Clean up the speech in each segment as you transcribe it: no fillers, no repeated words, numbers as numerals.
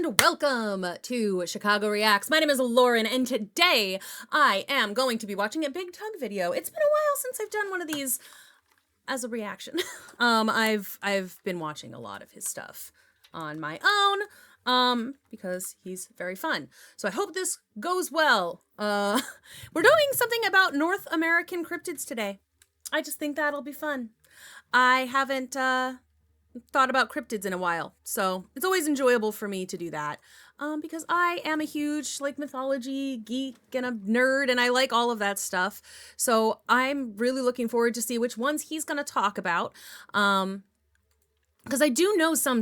and welcome to Chicago Reacts. My name is Lauren, and today I am going to be watching a Big Tug video. It's been a while since I've done one of these as a reaction. I've been watching a lot of his stuff on my own, because he's very fun. So I hope this goes well. We're doing something about North American cryptids today. I just think that'll be fun. I haven't, thought about cryptids in a while, so it's always enjoyable for me to do that, because I am a huge mythology geek and a nerd, and I like all of that stuff. So I'm really looking forward to see which ones he's gonna talk about, because I do know some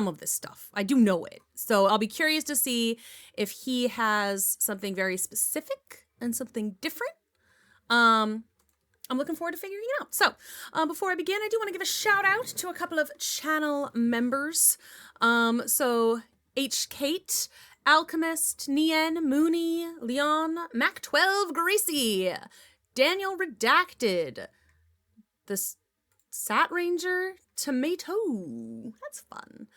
of this stuff. I do know it, so I'll be curious to see if he has something very specific and something different. I'm looking forward to figuring it out. So, before I begin, I do want to give a shout out to a couple of channel members. So H. Kate, Alchemist, Nien, Mooney, Leon, Mac12, Gracie, Daniel Redacted, the Sat Ranger, Tomato. That's fun.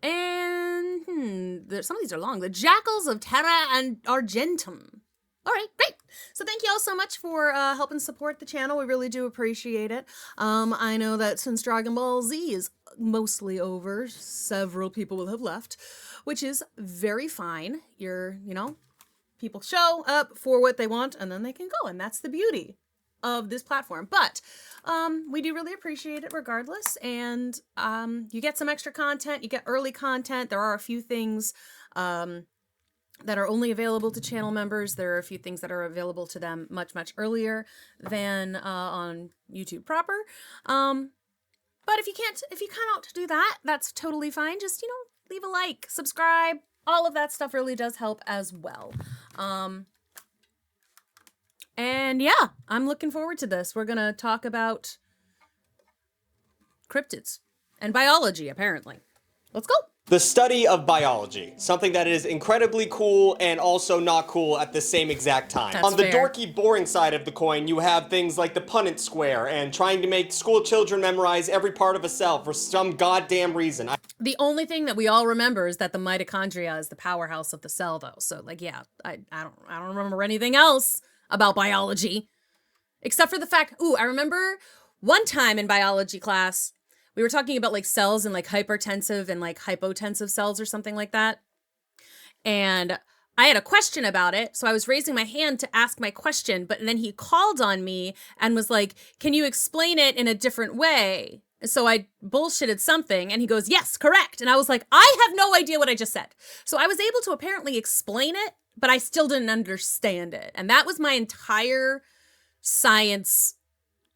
And some of these are long. The Jackals of Terra and Argentum. All right, great. So thank you all so much for helping support the channel. We really do appreciate it. I know that since Dragon Ball Z is mostly over, several people will have left, which is very fine. People show up for what they want and then they can go, and that's the beauty of this platform. But we do really appreciate it regardless, and you get some extra content, you get early content. There are a few things that are only available to channel members. There are a few things that are available to them much, much earlier than on YouTube proper. But if you cannot do that, that's totally fine. Just, leave a like, subscribe. All of that stuff really does help as well. And yeah, I'm looking forward to this. We're gonna talk about cryptids and biology, apparently. Let's go. The study of biology, something that is incredibly cool and also not cool at the same exact time. That's On the fair. dorky, boring side of the coin, you have things like the Punnett square and trying to make school children memorize every part of a cell for some goddamn reason. The only thing that we all remember is that the mitochondria is the powerhouse of the cell, though. So, yeah, I don't remember anything else about biology, except for the fact. I remember one time in biology class, we were talking about cells and hypertensive and hypotensive cells or something like that. And I had a question about it. So I was raising my hand to ask my question, but then he called on me and was like, can you explain it in a different way? So I bullshitted something and he goes, yes, correct. And I was like, I have no idea what I just said. So I was able to apparently explain it, but I still didn't understand it. And that was my entire science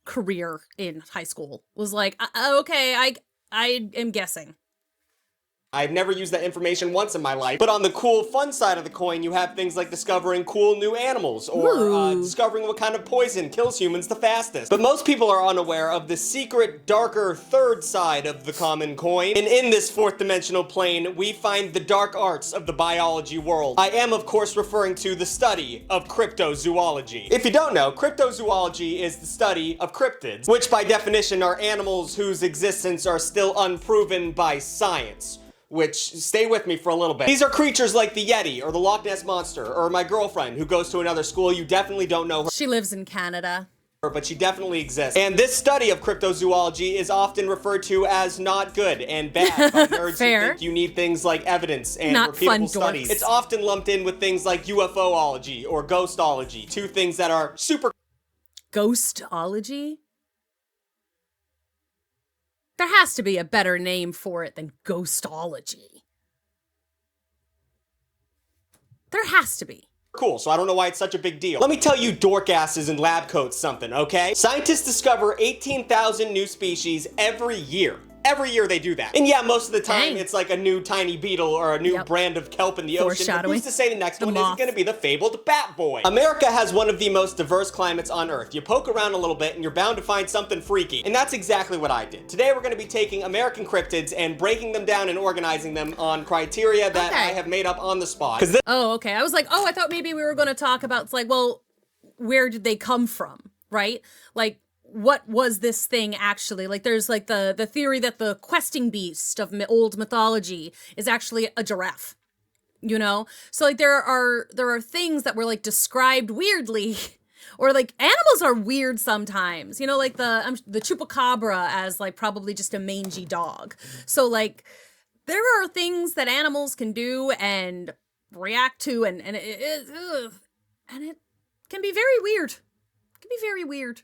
career in high school. Was like, okay, I am guessing. I've never used that information once in my life. But on the cool, fun side of the coin, you have things like discovering cool new animals or discovering what kind of poison kills humans the fastest. But most people are unaware of the secret, darker, third side of the common coin. And in this fourth dimensional plane, we find the dark arts of the biology world. I am, of course, referring to the study of cryptozoology. If you don't know, cryptozoology is the study of cryptids, which by definition are animals whose existence are still unproven by science. Which, stay with me for a little bit. These are creatures like the Yeti, or the Loch Ness Monster, or my girlfriend who goes to another school. You definitely don't know her. She lives in Canada. But she definitely exists. And this study of cryptozoology is often referred to as not good and bad by nerds who think you need things like evidence and not repeatable fun studies. dorks. It's often lumped in with things like UFOlogy or ghostology, two things that are super... Ghostology? There has to be a better name for it than ghostology. There has to be. Cool, so I don't know why it's such a big deal. Let me tell you dork asses in lab coats something, okay? Scientists discover 18,000 new species every year. Every year they do that. And yeah, most of the time it's like a new tiny beetle or a new brand of kelp in the ocean. But who's to say the next one isn't gonna be the fabled bat boy? America has one of the most diverse climates on Earth. You poke around a little bit and you're bound to find something freaky. And that's exactly what I did. Today we're gonna be taking American cryptids and breaking them down and organizing them on criteria that I have made up on the spot. Oh, okay. I was like, I thought maybe we were gonna talk about, where did they come from, right? what was this thing actually? Like there's like the theory that the questing beast of old mythology is actually a giraffe. You know? So like there are things that were like described weirdly. Or like animals are weird sometimes, you know, like the chupacabra as like probably just a mangy dog. So like there are things that animals can do and react to, and it can be very weird. It can be very weird.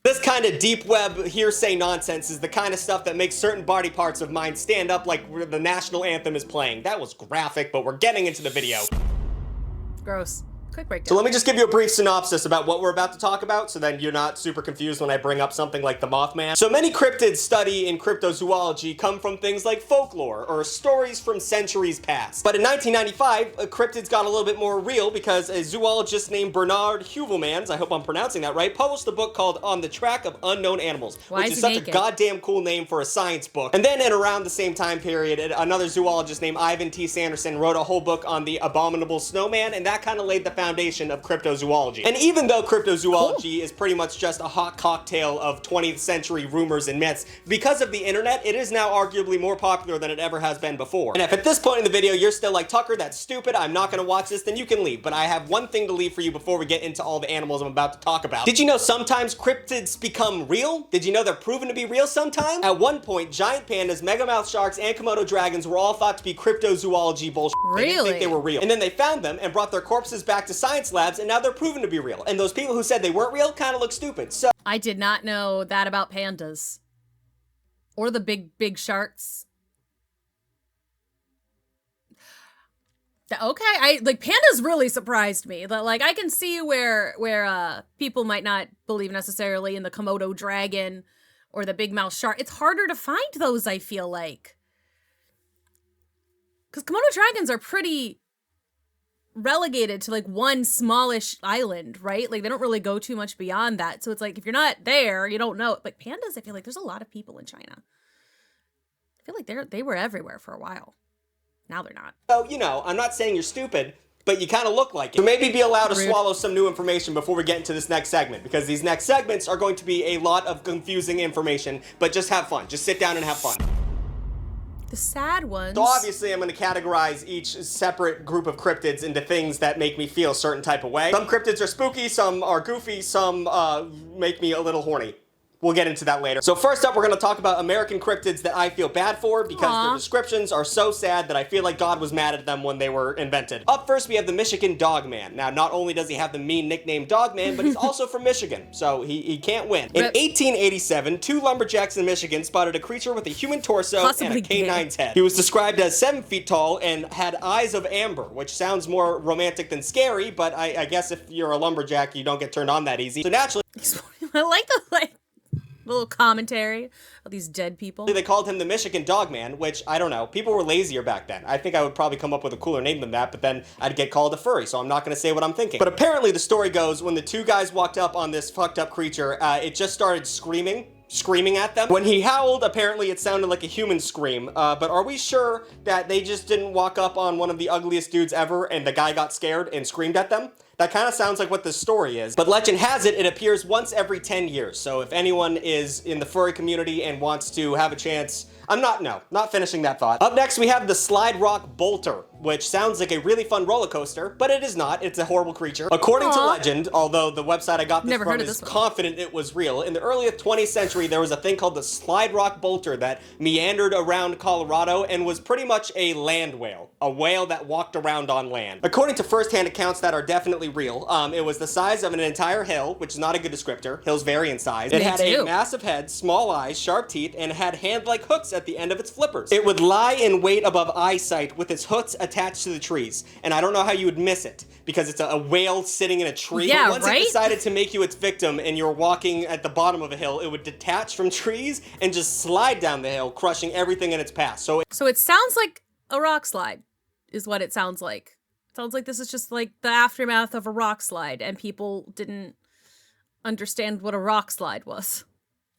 This kind of deep web hearsay nonsense is the kind of stuff that makes certain body parts of mine stand up like the national anthem is playing. That was graphic, but we're getting into the video. Gross. Quick breakdown. So let me just give you a brief synopsis about what we're about to talk about, so then you're not super confused when I bring up something like the Mothman. So many cryptids studied in cryptozoology come from things like folklore, or stories from centuries past. But in 1995, cryptids got a little bit more real because a zoologist named Bernard Heuvelmans, I hope I'm pronouncing that right, published a book called On the Track of Unknown Animals, which is such a goddamn cool name for a science book. And then in around the same time period, another zoologist named Ivan T. Sanderson wrote a whole book on the abominable snowman, and that kind of laid the foundation of cryptozoology. And even though cryptozoology is pretty much just a hot cocktail of 20th century rumors and myths, because of the internet, it is now arguably more popular than it ever has been before. And if at this point in the video you're still like, Tucker, that's stupid, I'm not gonna watch this, then you can leave. But I have one thing to leave for you before we get into all the animals I'm about to talk about. Did you know sometimes cryptids become real? Did you know they're proven to be real sometimes? At one point, giant pandas, megamouth sharks, and Komodo dragons were all thought to be cryptozoology bullshit. Really? They didn't think they were real. And then they found them and brought their corpses back to science labs, and now they're proven to be real. And those people who said they weren't real kind of look stupid. So I did not know that about pandas. Or the big sharks. Okay, pandas really surprised me. Like I can see where people might not believe necessarily in the Komodo dragon or the big mouth shark. It's harder to find those, I feel like. Because Komodo dragons are pretty relegated to like one smallish island, right? Like they don't really go too much beyond that. So it's like if you're not there, you don't know. But pandas, I feel like there's a lot of people in China. I feel like they were everywhere for a while. Now they're not. So, you know, I'm not saying you're stupid, but you kind of look like it. So maybe be allowed to swallow some new information before we get into this next segment, because these next segments are going to be a lot of confusing information, but just have fun. Just sit down and have fun. The sad ones. So obviously I'm going to categorize each separate group of cryptids into things that make me feel a certain type of way. Some cryptids are spooky, some are goofy, some make me a little horny. We'll get into that later. So first up, we're going to talk about American cryptids that I feel bad for because their descriptions are so sad that I feel like God was mad at them when they were invented. Up first, we have the Michigan Dogman. Now, not only does he have the mean nickname Dogman, but he's also from Michigan, so he can't win. In 1887, two lumberjacks in Michigan spotted a creature with a human torso and a canine's head. He was described as 7 feet tall and had eyes of amber, which sounds more romantic than scary, but I guess if you're a lumberjack, you don't get turned on that easy. So naturally, I like the little commentary of these dead people. They called him the Michigan Dogman, which, I don't know, people were lazier back then. I think I would probably come up with a cooler name than that, but then I'd get called a furry, so I'm not going to say what I'm thinking. But apparently the story goes, when the two guys walked up on this fucked up creature, it just started screaming at them. When he howled, apparently it sounded like a human scream, but are we sure that they just didn't walk up on one of the ugliest dudes ever and the guy got scared and screamed at them? That kind of sounds like what this story is. But legend has it, it appears once every 10 years. So if anyone is in the furry community and wants to have a chance, not finishing that thought. Up next, we have the Slide Rock Bolter, which sounds like a really fun roller coaster, but it is not. It's a horrible creature. According to legend, although the website I got this from is confident it was real, in the early 20th century, there was a thing called the Slide Rock Bolter that meandered around Colorado and was pretty much a land whale, a whale that walked around on land. According to first-hand accounts that are definitely real, it was the size of an entire hill, which is not a good descriptor. Hills vary in size. It had a massive head, small eyes, sharp teeth, and had hand-like hooks at the end of its flippers. It would lie in wait above eyesight with its hooks attached to the trees, and I don't know how you would miss it, because it's a whale sitting in a tree. Yeah, once it decided to make you its victim and you're walking at the bottom of a hill, it would detach from trees and just slide down the hill, crushing everything in its path. So it sounds like a rock slide, is what it sounds like. Sounds like this is just like the aftermath of a rock slide, and people didn't understand what a rock slide was.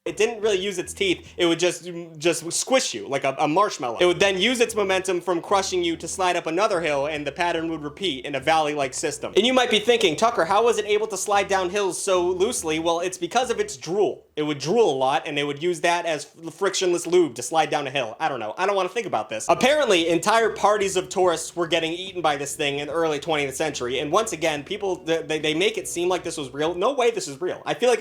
It didn't really use its teeth. It would just squish you like a marshmallow. It would then use its momentum from crushing you to slide up another hill, and the pattern would repeat in a valley-like system. And you might be thinking, Tucker, how was it able to slide down hills so loosely? Well, it's because of its drool. It would drool a lot, and it would use that as frictionless lube to slide down a hill. I don't know. I don't want to think about this. Apparently, entire parties of tourists were getting eaten by this thing in the early 20th century. And once again, people, they make it seem like this was real. No way this is real. I feel like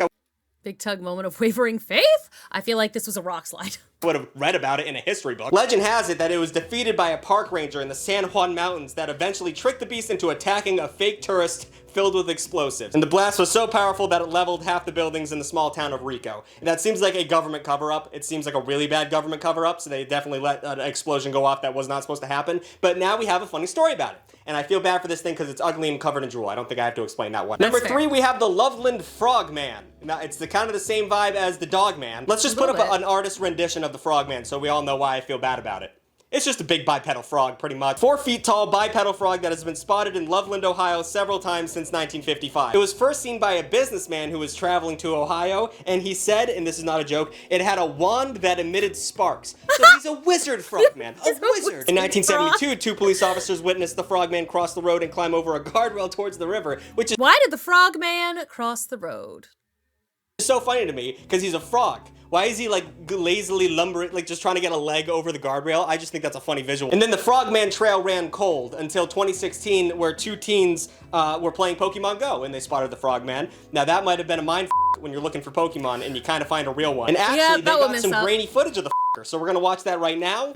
Big Tug moment of wavering faith? I feel like this was a rock slide. would have read about it in a history book. Legend has it that it was defeated by a park ranger in the San Juan Mountains that eventually tricked the beast into attacking a fake tourist filled with explosives. And the blast was so powerful that it leveled half the buildings in the small town of Rico. And that seems like a government cover-up. It seems like a really bad government cover-up, so they definitely let an explosion go off that was not supposed to happen. But now we have a funny story about it. And I feel bad for this thing because it's ugly and covered in drool. I don't think I have to explain that one. Number 3, we have the Loveland Frogman. Now, it's kind of the same vibe as the Dogman. Let's just put up an artist rendition of the Frogman so we all know why I feel bad about it. It's just a big bipedal frog, pretty much. 4 feet tall bipedal frog that has been spotted in Loveland, Ohio several times since 1955. It was first seen by a businessman who was traveling to Ohio, and he said, and this is not a joke, it had a wand that emitted sparks. So he's a wizard frogman, a wizard. In 1972, 2 police officers witnessed the frogman cross the road and climb over a guardrail towards the river, which is Why did the frogman cross the road? so funny to me, because he's a frog. Why is he like lazily lumbering, like just trying to get a leg over the guardrail? I just think that's a funny visual. And then the Frogman Trail ran cold until 2016, where 2 teens were playing Pokemon Go and they spotted the Frogman. Now that might have been a mind when you're looking for Pokemon and you kind of find a real one. And actually, they got some grainy footage of the so we're gonna watch that right now.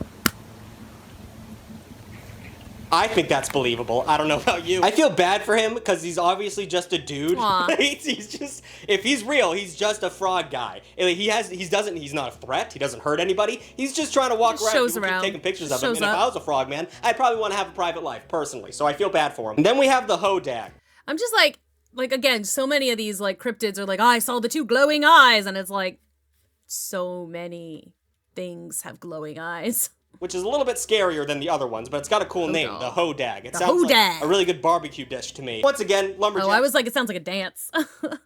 I think that's believable. I don't know about you. I feel bad for him because he's obviously just a dude. Right? He's just, if he's real, he's just a frog guy. He's not a threat. He doesn't hurt anybody. He's just trying to walk around. People keep taking pictures of him. And if I was a frogman, I'd probably want to have a private life personally. So I feel bad for him. And then we have the hodag. I'm just like again, so many of these like cryptids are like, oh, I saw the 2 glowing eyes, and it's like, so many things have glowing eyes. Which is a little bit scarier than the other ones, but it's got a cool name, the hodag. It sounds like a really good barbecue dish to me. Once again, lumberjack. Oh, I was like, it sounds like a dance.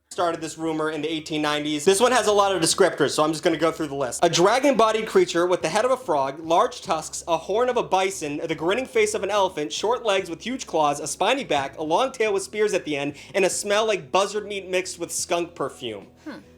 Started this rumor in the 1890s. This one has a lot of descriptors, so I'm just gonna go through the list. A dragon-bodied creature with the head of a frog, large tusks, a horn of a bison, the grinning face of an elephant, short legs with huge claws, a spiny back, a long tail with spears at the end, and a smell like buzzard meat mixed with skunk perfume.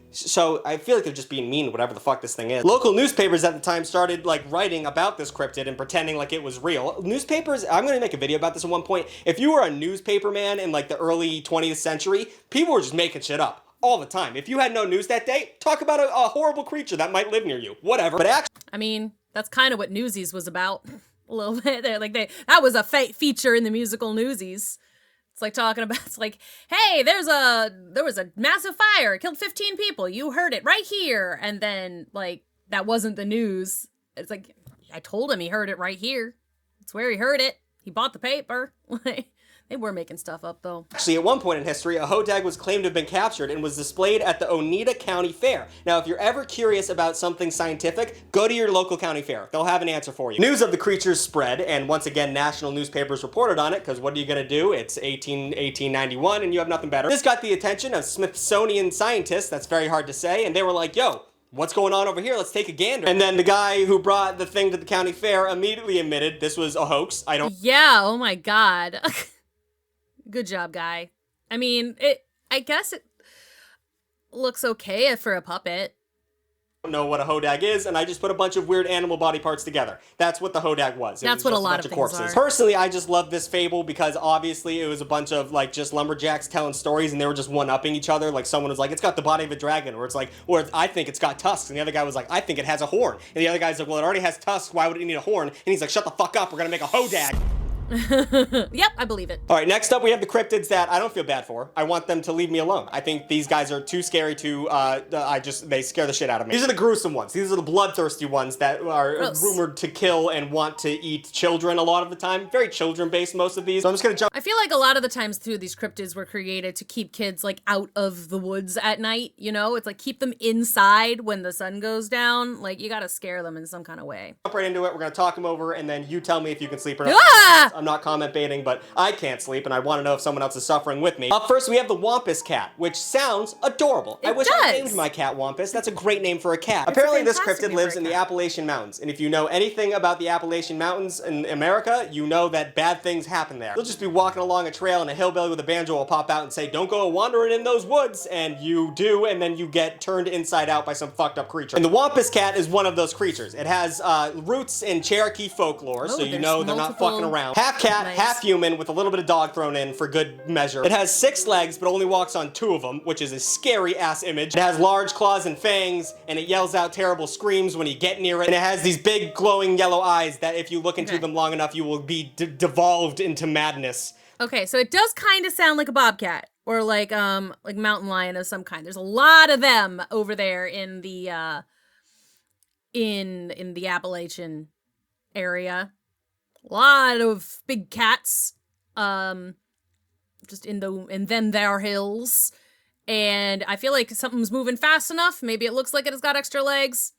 So I feel like they're just being mean, whatever the fuck this thing is. Local newspapers at the time started like writing about this cryptid and pretending like it was real. Newspapers, I'm gonna make a video about this at one point. If you were a newspaper man in like the early 20th century, people were just making shit up all the time. If you had no news that day, talk about a horrible creature that might live near you, whatever. But actually, I mean, that's kind of what Newsies was about. A little bit. That was a feature in the musical Newsies. It's like talking about, it's like, hey, there was a massive fire. It killed 15 people. You heard it right here. And then, like, that wasn't the news. It's like, I told him he heard it right here. It's where he heard it. He bought the paper. They were making stuff up, though. Actually, at one point in history, a hodag was claimed to have been captured and was displayed at the Oneida County Fair. Now, if you're ever curious about something scientific, go to your local county fair. They'll have an answer for you. News of the creatures spread, and once again, national newspapers reported on it, because what are you gonna do? It's 1891, and you have nothing better. This got the attention of Smithsonian scientists, that's very hard to say, and they were like, yo, what's going on over here? Let's take a gander. And then the guy who brought the thing to the county fair immediately admitted this was a hoax. Yeah, oh my god. Good job, guy. I mean, I guess it looks okay for a puppet. I don't know what a hodag is, and I just put a bunch of weird animal body parts together. That's what the hodag was. That's what a lot of things are. Personally, I just love this fable because obviously it was a bunch of like just lumberjacks telling stories, and they were just one-upping each other. Like someone was like, "It's got the body of a dragon," or it's like, or I think it's got tusks, and the other guy was like, "I think it has a horn," and the other guy's like, "Well, it already has tusks. Why would it need a horn?" And he's like, "Shut the fuck up. We're gonna make a hodag." Yep, I believe it. All right, next up we have the cryptids that I don't feel bad for. I want them to leave me alone. I think these guys are too scary to, they scare the shit out of me. These are the gruesome ones. These are the bloodthirsty ones that are rumored to kill and want to eat children a lot of the time. Very children-based, most of these. So I'm just gonna jump. I feel like a lot of the times, too, these cryptids were created to keep kids, like, out of the woods at night, you know? It's like, keep them inside when the sun goes down. Like, you gotta scare them in some kind of way. Jump right into it. We're gonna talk them over, and then you tell me if you can sleep or not. Ah! I'm not comment baiting, but I can't sleep and I want to know if someone else is suffering with me. Up first, we have the Wampus cat, which sounds adorable. I wish I named my cat Wampus. That's a great name for a cat. Apparently, this cryptid lives in the Appalachian Mountains, and if you know anything about the Appalachian Mountains in America, you know that bad things happen there. You'll just be walking along a trail and a hillbilly with a banjo will pop out and say, "Don't go wandering in those woods," and you do, and then you get turned inside out by some fucked up creature. And the Wampus cat is one of those creatures. It has roots in Cherokee folklore, so you know they're not fucking around. Half cat, half human, with a little bit of dog thrown in for good measure. It has 6 legs, but only walks on 2 of them, which is a scary ass image. It has large claws and fangs, and it yells out terrible screams when you get near it. And it has these big glowing yellow eyes that if you look into them long enough, you will be devolved into madness. Okay, so it does kind of sound like a bobcat. Or like mountain lion of some kind. There's a lot of them over there in the in the Appalachian area. A lot of big cats. Just in then there hills. And I feel like something's moving fast enough. Maybe it looks like it has got extra legs.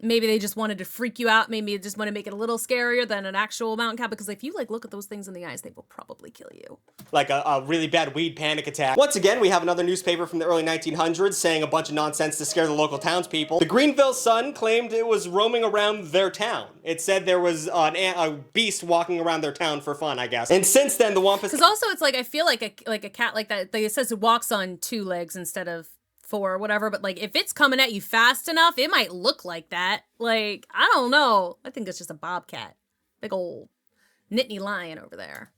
Maybe they just wanted to freak you out. Maybe they just want to make it a little scarier than an actual mountain cat, because if you look at those things in the eyes, they will probably kill you. Like a really bad weed panic attack. Once again, we have another newspaper from the early 1900s saying a bunch of nonsense to scare the local townspeople. The Greenville Sun claimed it was roaming around their town. It said there was a beast walking around their town for fun, I guess. And since then, the Wampus... Because also, it's like, I feel like a cat like that, it says it walks on 2 legs instead of 4 or whatever, but like if it's coming at you fast enough, it might look like that. Like, I don't know. I think it's just a bobcat. Big old Nittany lion over there.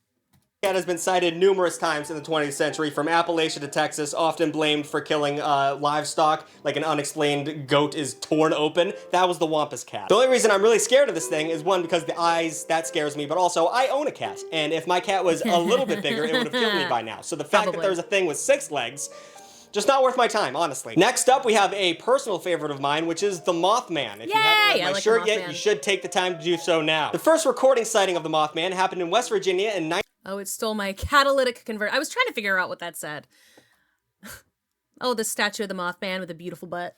Cat has been cited numerous times in the 20th century, from Appalachia to Texas, often blamed for killing livestock, like an unexplained goat is torn open. That was the Wampus cat. The only reason I'm really scared of this thing is, one, because the eyes, that scares me, but also I own a cat, and if my cat was a little bit bigger, it would have killed me by now. So the fact that there's a thing with 6 legs, just not worth my time, honestly. Next up, we have a personal favorite of mine, which is the Mothman. If you haven't read my shirt yet, you should take the time to do so now. The first recording sighting of the Mothman happened in West Virginia in Oh, it stole my catalytic converter. I was trying to figure out what that said. Oh, the statue of the Mothman with a beautiful butt.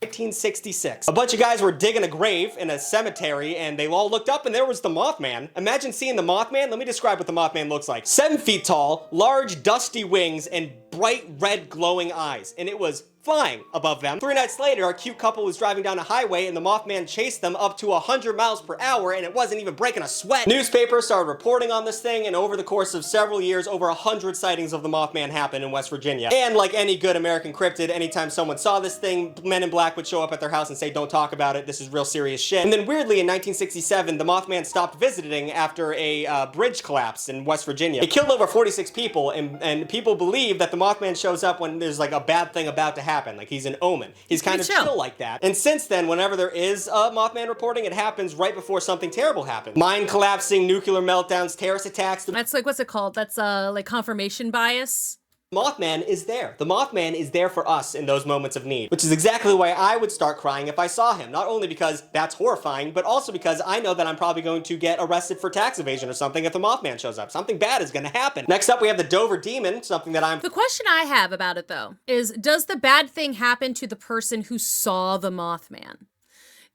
1966. A bunch of guys were digging a grave in a cemetery, and they all looked up, and there was the Mothman. Imagine seeing the Mothman. Let me describe what the Mothman looks like. 7 feet tall, large, dusty wings, and bright red glowing eyes. And it was flying above them. 3 nights later, a cute couple was driving down a highway, and the Mothman chased them up to 100 miles per hour, and it wasn't even breaking a sweat. Newspapers started reporting on this thing, and over the course of several years, over 100 sightings of the Mothman happened in West Virginia. And like any good American cryptid, anytime someone saw this thing, Men in Black would show up at their house and say, "Don't talk about it, this is real serious shit." And then weirdly, in 1967, the Mothman stopped visiting after a bridge collapsed in West Virginia. It killed over 46 people, and people believe that the Mothman shows up when there's like a bad thing about to happen. Like he's an omen. He's kind of chill like that. And since then, whenever there is a Mothman reporting, it happens right before something terrible happens. Mine collapsing, nuclear meltdowns, terrorist attacks. That's like, what's it called? That's like confirmation bias. Mothman is there. The Mothman is there for us in those moments of need, which is exactly why I would start crying if I saw him. Not only because that's horrifying, but also because I know that I'm probably going to get arrested for tax evasion or something if the Mothman shows up. Something bad is going to happen. Next up, we have the Dover Demon, something that I'm... The question I have about it, though, is does the bad thing happen to the person who saw the Mothman?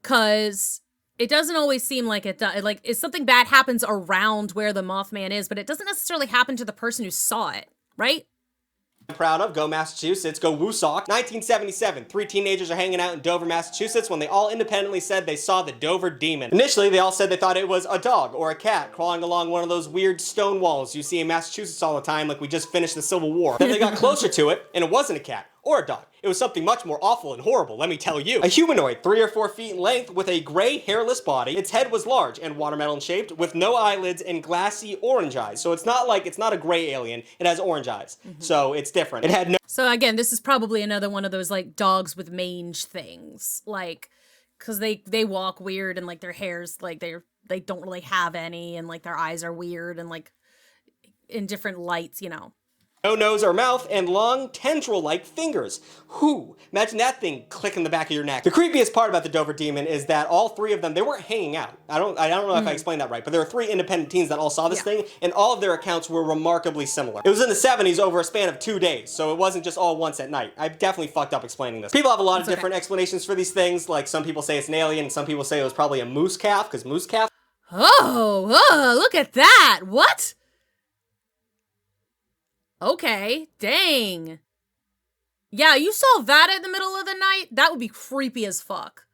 Because it doesn't always seem like it does. Like, if something bad happens around where the Mothman is, but it doesn't necessarily happen to the person who saw it, right? Proud of. Go Massachusetts. Go Woosok. 1977. 3 teenagers are hanging out in Dover, Massachusetts when they all independently said they saw the Dover Demon. Initially, they all said they thought it was a dog or a cat crawling along one of those weird stone walls you see in Massachusetts all the time, like we just finished the Civil War. Then they got closer to it, and it wasn't a cat or a dog. It was something much more awful and horrible, let me tell you. A humanoid, 3 or 4 feet in length, with a gray, hairless body. Its head was large and watermelon-shaped, with no eyelids and glassy orange eyes. So it's not a gray alien. It has orange eyes. So it's different. It had no... So again, this is probably another one of those, like, dogs with mange things. Like, because they walk weird, and, like, their hair's, like, they don't really have any, and, like, their eyes are weird, and, like, in different lights, you know. No nose or mouth, and long tendril-like fingers. Whew. Imagine that thing clicking the back of your neck. The creepiest part about the Dover Demon is that all 3 of them, they weren't hanging out. I don't know if I explained that right, but there were 3 independent teens that all saw this thing, and all of their accounts were remarkably similar. It was in the 70s over a span of 2 days, so it wasn't just all once at night. I definitely fucked up explaining this. People have a lot of different explanations for these things, like some people say it's an alien, and some people say it was probably a moose calf, because moose calf... Oh, look at that. What? Okay, dang. Yeah, you saw that in the middle of the night? That would be creepy as fuck.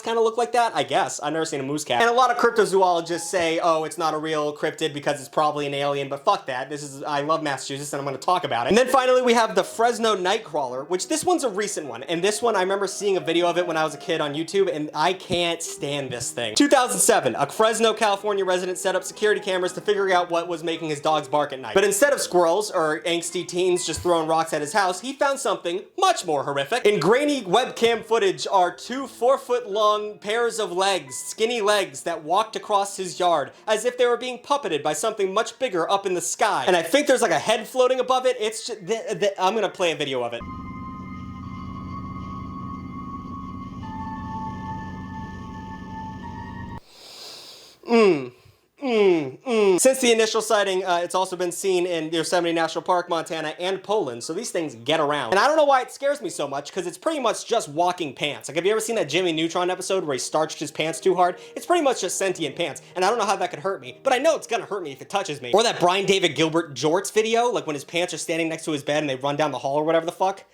Kind of look like that, I guess. I've never seen a moose cat. And a lot of cryptozoologists say, oh, it's not a real cryptid because it's probably an alien, but fuck that. I love Massachusetts and I'm going to talk about it. And then finally we have the Fresno Nightcrawler, which this one's a recent one. And this one, I remember seeing a video of it when I was a kid on YouTube, and I can't stand this thing. 2007, a Fresno, California resident set up security cameras to figure out what was making his dogs bark at night. But instead of squirrels or angsty teens just throwing rocks at his house, he found something much more horrific. In grainy webcam footage are 2 4-foot-long pairs of legs, skinny legs, that walked across his yard as if they were being puppeted by something much bigger up in the sky. And I think there's like a head floating above it. It's just, I'm gonna play a video of it. Since the initial sighting, it's also been seen in Yosemite National Park, Montana, and Poland, so these things get around. And I don't know why it scares me so much, because it's pretty much just walking pants. Like, have you ever seen that Jimmy Neutron episode where he starched his pants too hard? It's pretty much just sentient pants, and I don't know how that could hurt me, but I know it's gonna hurt me if it touches me. Or that Brian David Gilbert Jorts video, like when his pants are standing next to his bed and they run down the hall or whatever the fuck.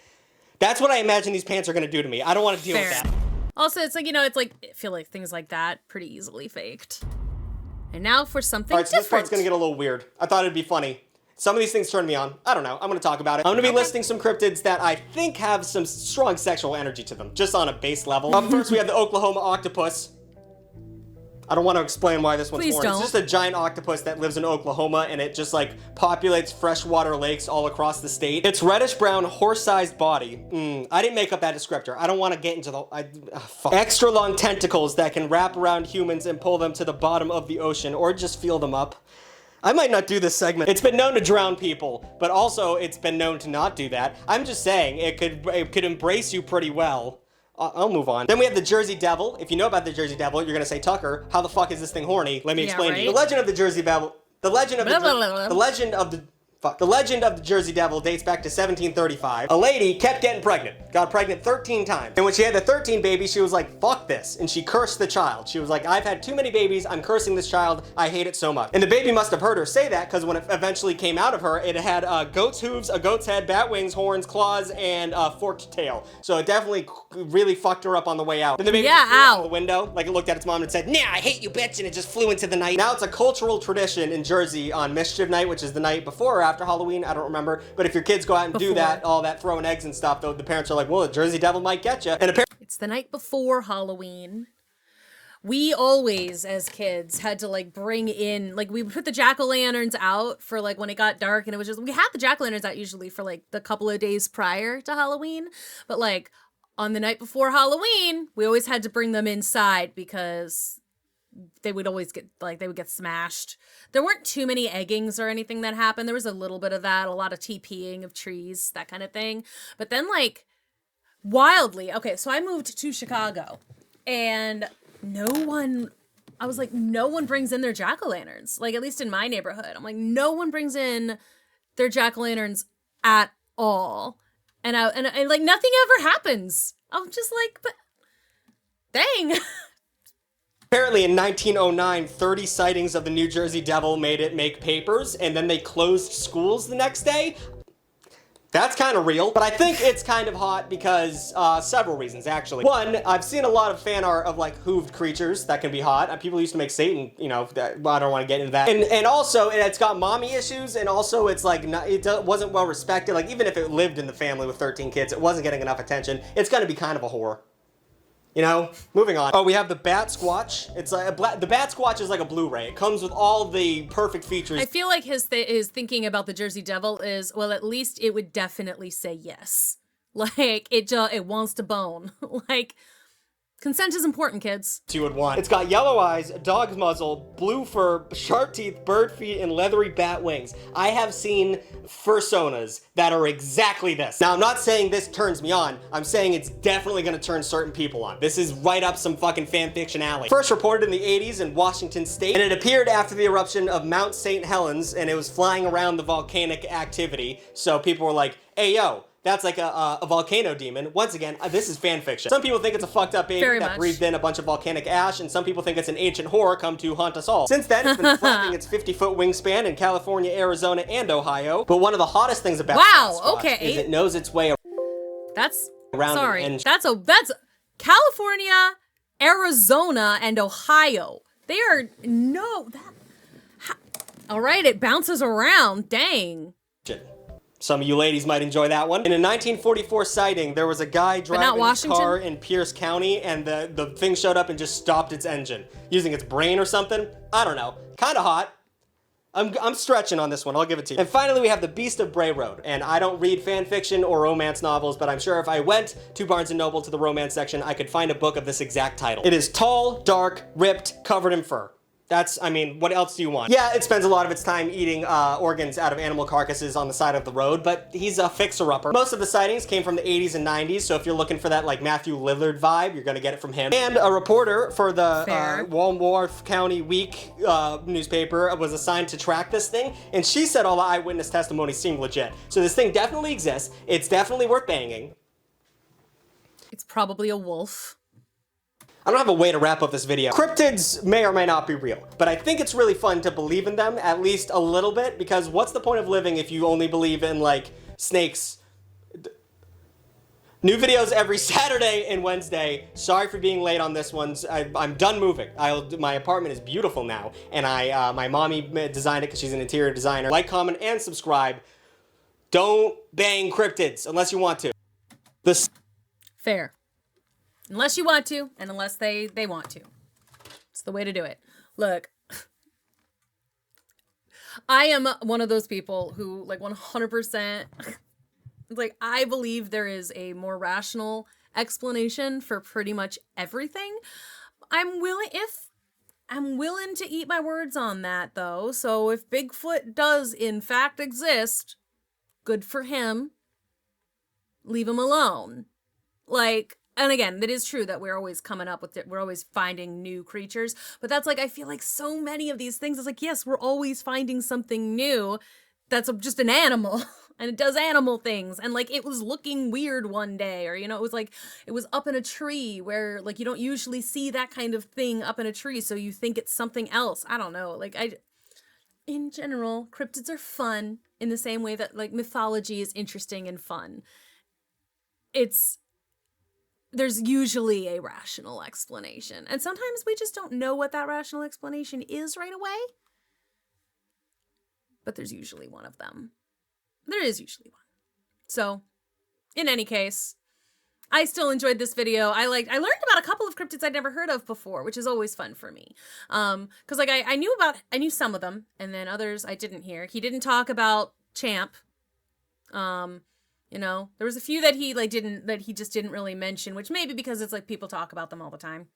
That's what I imagine these pants are gonna do to me. I don't want to deal with that. Also, it's like, it's like, I feel like things like that pretty easily faked. And now for something different. So this part's gonna get a little weird. I thought it'd be funny. Some of these things turn me on. I don't know. I'm gonna talk about it. I'm gonna be listing some cryptids that I think have some strong sexual energy to them, just on a base level. Up first, we have the Oklahoma octopus. I don't want to explain why this one's Please horny. don't. It's just a giant octopus that lives in Oklahoma, and it just like populates freshwater lakes all across the state. Its reddish-brown, horse-sized body. I didn't make up that descriptor. I don't want to get into the... fuck. Extra long tentacles that can wrap around humans and pull them to the bottom of the ocean, or just feel them up. I might not do this segment. It's been known to drown people, but also it's been known to not do that. I'm just saying, it could embrace you pretty well. I'll move on. Then we have the Jersey Devil. If you know about the Jersey Devil, you're gonna say, Tucker, how the fuck is this thing horny? Let me explain to you. The legend of the Jersey Devil. The legend of the Jersey Devil dates back to 1735. A lady kept getting pregnant. Got pregnant 13 times. And when she had the 13th baby, she was like, fuck this. And she cursed the child. She was like, I've had too many babies. I'm cursing this child. I hate it so much. And the baby must have heard her say that, because when it eventually came out of her, it had goat's hooves, a goat's head, bat wings, horns, claws, and a forked tail. So it definitely really fucked her up on the way out. And the baby flew out the window, like it looked at its mom and said, nah, I hate you, bitch, and it just flew into the night. Now it's a cultural tradition in Jersey on Mischief Night, which is the night before or after Halloween, I don't remember. But if your kids go out and do that, all that throwing eggs and stuff, the parents are like, well, the Jersey Devil might get you. And it's the night before Halloween. We always, as kids, had to like bring in, like we would put the jack-o'-lanterns out for like when it got dark, and it was just, we had the jack-o'-lanterns out usually for like the couple of days prior to Halloween, but like on the night before Halloween, we always had to bring them inside because they would always get, like, they would get smashed. There weren't too many eggings or anything that happened. There was a little bit of that, a lot of TPing of trees, that kind of thing. But then, like, wildly, okay, so I moved to Chicago, and no one brings in their jack-o'-lanterns. Like, at least in my neighborhood. I'm like, no one brings in their jack-o'-lanterns at all. And like, nothing ever happens. I'm just like, but dang. Apparently in 1909, 30 sightings of the New Jersey Devil made it make papers, and then they closed schools the next day. That's kind of real, but I think it's kind of hot because several reasons, actually. One, I've seen a lot of fan art of like hooved creatures that can be hot. People used to make Satan, you know, I don't want to get into that. And also, it's got mommy issues, and also it's like, it wasn't well respected. Like, even if it lived in the family with 13 kids, it wasn't getting enough attention. It's gonna be kind of a whore. You know, moving on. Oh, we have the Bat Squatch. It's like the Bat Squatch is like a Blu-ray. It comes with all the perfect features. I feel like his thinking about the Jersey Devil is, well, at least it would definitely say yes. Like, it wants to bone. Like, consent is important, kids. You would want. It's got yellow eyes, a dog's muzzle, blue fur, sharp teeth, bird feet, and leathery bat wings. I have seen fursonas that are exactly this. Now, I'm not saying this turns me on. I'm saying it's definitely gonna turn certain people on. This is right up some fucking fan fiction alley. First reported in the 80s in Washington State, and it appeared after the eruption of Mount St. Helens, and it was flying around the volcanic activity. So people were like, hey, yo, That's like a volcano demon. Once again, this is fan fiction. Some people think it's a fucked up baby Very that much. breathed in a bunch of volcanic ash, and some people think it's an ancient horror come to haunt us all. Since then, it's been flapping its 50-foot wingspan in California, Arizona, and Ohio. But one of the hottest things about Sasquatch is it knows its way That's around sorry. an That's California, Arizona, and Ohio. They are all right, it bounces around. Dang. Some of you ladies might enjoy that one. In a 1944 sighting, there was a guy driving his car in Pierce County, and the thing showed up and just stopped its engine, using its brain or something. I don't know. Kinda hot. I'm stretching on this one, I'll give it to you. And finally, we have The Beast of Bray Road. And I don't read fan fiction or romance novels, but I'm sure if I went to Barnes & Noble to the romance section, I could find a book of this exact title. It is tall, dark, ripped, covered in fur. I mean, what else do you want? Yeah, it spends a lot of its time eating organs out of animal carcasses on the side of the road, but he's a fixer-upper. Most of the sightings came from the 80s and 90s, so if you're looking for that like Matthew Lillard vibe, you're gonna get it from him. And a reporter for the Walworth County Week newspaper was assigned to track this thing, and she said all the eyewitness testimony seemed legit. So this thing definitely exists. It's definitely worth banging. It's probably a wolf. I don't have a way to wrap up this video. Cryptids may or may not be real, but I think it's really fun to believe in them, at least a little bit, because what's the point of living if you only believe in, like, snakes? New videos every Saturday and Wednesday. Sorry for being late on this one. I'm done moving. My apartment is beautiful now, and my mommy designed it because she's an interior designer. Like, comment, and subscribe. Don't bang cryptids unless you want to. Fair. Unless you want to, and unless they want to. It's the way to do it. Look, I am one of those people who, like, 100%, like, I believe there is a more rational explanation for pretty much everything. I'm willing to eat my words on that, though. So if Bigfoot does, in fact, exist, good for him. Leave him alone. Like... And again, it is true that we're always coming up with it. We're always finding new creatures. But that's like, I feel like so many of these things, it's like, yes, we're always finding something new that's just an animal. And it does animal things. And like, it was looking weird one day. Or, you know, it was up in a tree where like, you don't usually see that kind of thing up in a tree. So you think it's something else. I don't know. Like, in general, cryptids are fun in the same way that like mythology is interesting and fun. There's usually a rational explanation. And sometimes we just don't know what that rational explanation is right away. But there's usually one of them. There is usually one. So, in any case, I still enjoyed this video. I learned about a couple of cryptids I'd never heard of before, which is always fun for me. Because like I knew some of them, and then others I didn't hear. He didn't talk about Champ. You know, there was a few that he just didn't really mention, which maybe because it's like people talk about them all the time.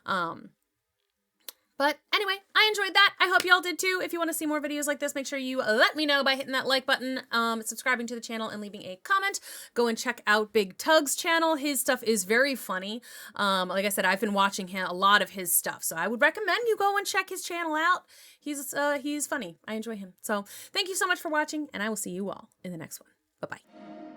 But anyway, I enjoyed that. I hope y'all did too. If you want to see more videos like this, make sure you let me know by hitting that like button, subscribing to the channel, and leaving a comment. Go and check out Big Tugg's channel. His stuff is very funny. Like I said, I've been watching a lot of his stuff, so I would recommend you go and check his channel out. He's funny. I enjoy him. So thank you so much for watching, and I will see you all in the next one. Bye-bye.